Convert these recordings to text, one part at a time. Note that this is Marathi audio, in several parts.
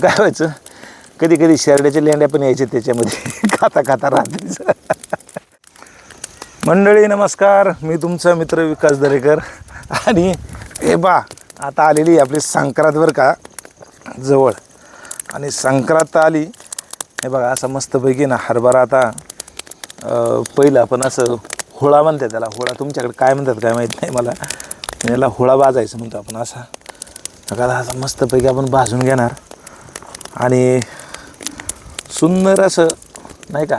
काय व्हायचं, कधी कधी शेरड्याच्या लेंड्या पण यायचे त्याच्यामध्ये खाता खाता रात्रीचं. मंडळी नमस्कार, मी तुमचा मित्र विकास दरेकर. आणि हे बा आता आलेली आपली संक्रांतवर का जवळ, आणि संक्रांत आली हे बघा. असं मस्तपैकी ना हरभरा आता पहिलं आपण असं होळा म्हणतात त्याला. होळा तुमच्याकडे काय म्हणतात काय माहीत नाही मला, याला होळा भाजायचं म्हणतो आपण. असा बघा असं मस्तपैकी आपण भाजून घेणार आणि सुंदर असं नाही का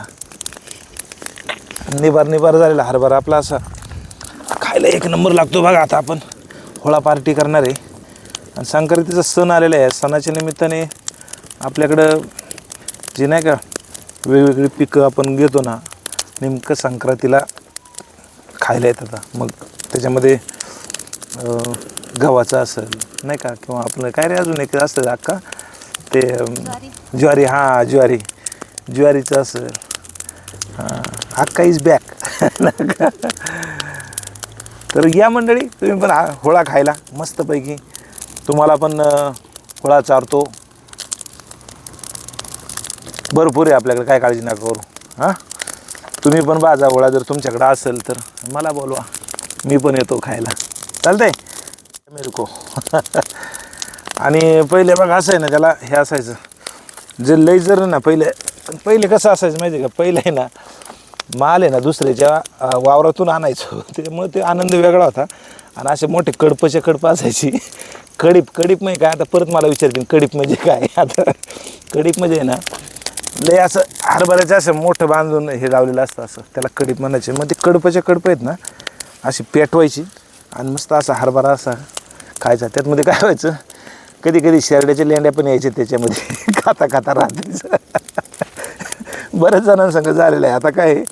निबार झालेला हरभरा आपला असा खायला एक नंबर लागतो बघा. आता आपण होळा पार्टी करणार आहे आणि संक्रांतीचा सण आलेला आहे. सणाच्या निमित्ताने आपल्याकडं जे नाही का वेगवेगळी पिकं आपण घेतो ना, नेमकं संक्रांतीला खायला येतात. मग त्याच्यामध्ये गव्हाचं असेल नाही का, किंवा आपलं काय रे अजून एक असतं अक्का ते ज्वारी. हां ज्वारीचं असेल. हां अक्का इज बॅक. तर या मंडळी तुम्ही पण होळा खायला मस्तपैकी. तुम्हाला पण होळा चारतो भरपूर आहे आपल्याकडे, काय काळजी नका करू. हां तुम्ही पण बाजा होळा जर तुमच्याकडे असेल तर मला बोलवा, मी पण येतो खायला. चालतंय मेरको. आणि पहिले बघा असं आहे ना, त्याला हे असायचं जे लई जर ना पहिले कसं असायचं माहिती आहे का, पहिले आहे ना माल आहे ना दुसऱ्याच्या वावरातून आणायचो, त्याच्यामुळे ते आनंद वेगळा होता. आणि असे मोठे कडप असायची. कडीप म्हणजे काय, आता परत मला विचारतील कडीप म्हणजे काय. आता कडीप म्हणजे आहे ना लय असं हरभऱ्याचं असं मोठं बांधून हे लावलेलं असतं, असं त्याला कडीप म्हणायचे. मग ते कडप आहेत ना अशी पेटवायची आणि मस्त असा हरभरा असा खायचा. त्यातमध्ये काय व्हायचं, कधी कधी शेरड्याच्या लेंड्या पण यायचे त्याच्यामध्ये खाता खाता रात्रीचं. बऱ्याच जणांसंग झालेलं आहे. आता काय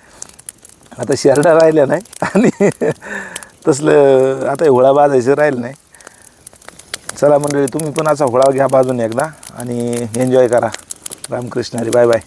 आता शेरड्या राहिल्या नाही आणि तसलं आता होळा बाजायचं राहिलं नाही. चला मंडळी, तुम्ही पण असा होळा घ्या बाजून एकदा आणि एन्जॉय करा. Ramkrishna Hari, bye bye.